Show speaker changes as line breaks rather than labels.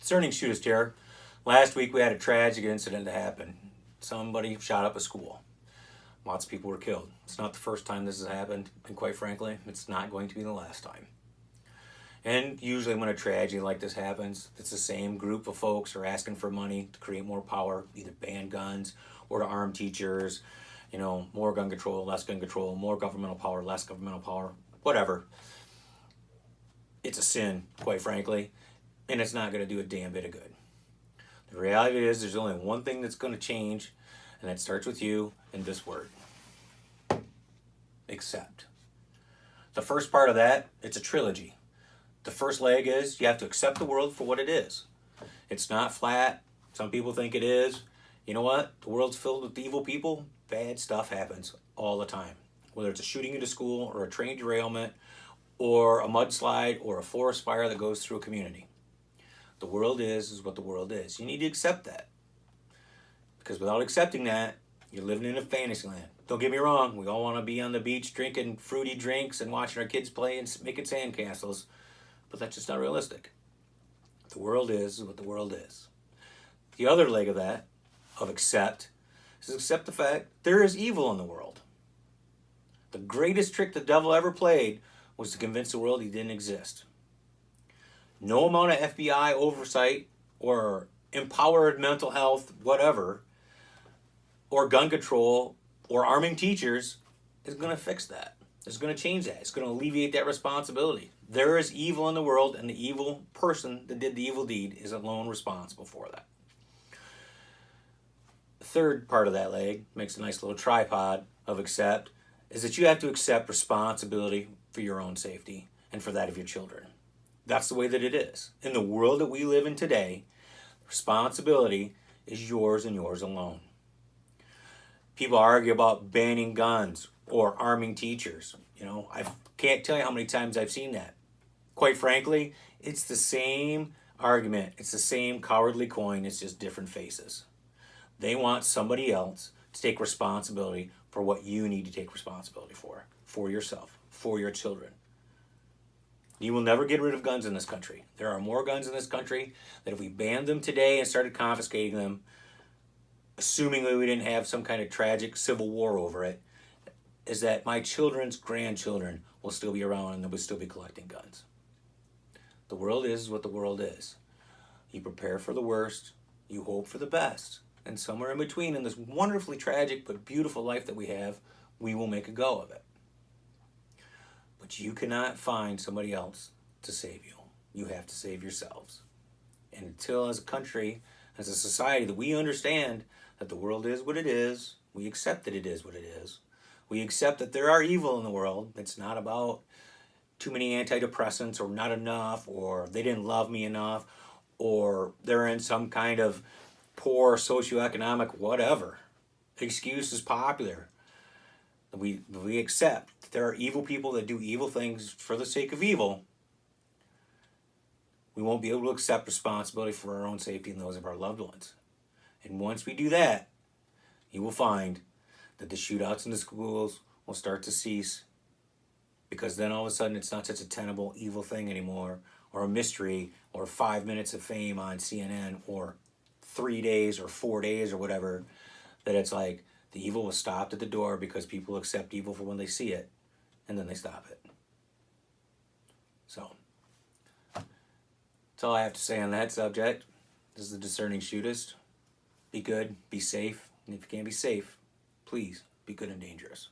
Concerning shootist here, last week we had a tragic incident that happened. Somebody shot up a school. Lots of people were killed. It's not the first time this has happened, and quite frankly, it's not going to be the last time. And usually when a tragedy like this happens, it's the same group of folks who are asking for money to create more power, either ban guns or to arm teachers, more gun control, less gun control, more governmental power, less governmental power, whatever. It's a sin, quite frankly, and it's not going to do a damn bit of good. The reality is there's only one thing that's going to change, and that starts with you and this word. Accept. The first part of that, it's a trilogy. The first leg is you have to accept the world for what it is. It's not flat. Some people think it is. You know what? The world's filled with evil people. Bad stuff happens all the time. Whether it's a shooting at a school or a train derailment or a mudslide or a forest fire that goes through a community. The world is what the world is. You need to accept that. Because without accepting that, you're living in a fantasy land. Don't get me wrong. We all want to be on the beach drinking fruity drinks and watching our kids play and making sandcastles. But that's just not realistic. The world is what the world is. The other leg of that, of accept, is accept the fact there is evil in the world. The greatest trick the devil ever played was to convince the world he didn't exist. No amount of FBI oversight or empowered mental health, whatever, or gun control or arming teachers is going to fix that. It's going to change that. It's going to alleviate that responsibility. There is evil in the world, and the evil person that did the evil deed is alone responsible for that. The third part of that leg makes a nice little tripod of accept, is that you have to accept responsibility for your own safety and for that of your children. That's the way that it is. In the world that we live in today, responsibility is yours and yours alone. People argue about banning guns or arming teachers. I can't tell you how many times I've seen that. Quite frankly, it's the same argument. It's the same cowardly coin. It's just different faces. They want somebody else to take responsibility for what you need to take responsibility for yourself, for your children. You will never get rid of guns in this country. There are more guns in this country that if we banned them today and started confiscating them, assuming that we didn't have some kind of tragic civil war over it, is that my children's grandchildren will still be around and they will still be collecting guns. The world is what the world is. You prepare for the worst, you hope for the best, and somewhere in between in this wonderfully tragic but beautiful life that we have, we will make a go of it. But you cannot find somebody else to save you. You have to save yourselves. And until as a country, as a society, that we understand that the world is what it is, we accept that it is what it is. We accept that there are evil in the world. It's not about too many antidepressants or not enough or they didn't love me enough or they're in some kind of poor socioeconomic whatever. Excuse is popular. We accept that there are evil people that do evil things for the sake of evil. We won't be able to accept responsibility for our own safety and those of our loved ones. And once we do that, you will find that the shootouts in the schools will start to cease, because then all of a sudden it's not such a tenable evil thing anymore, or a mystery, or 5 minutes of fame on CNN, or 3 days or 4 days or whatever, that it's like the evil was stopped at the door because people accept evil for when they see it, and then they stop it. So, that's all I have to say on that subject. This is the Discerning Shootist. Be good, be safe, and if you can't be safe, please be good and dangerous.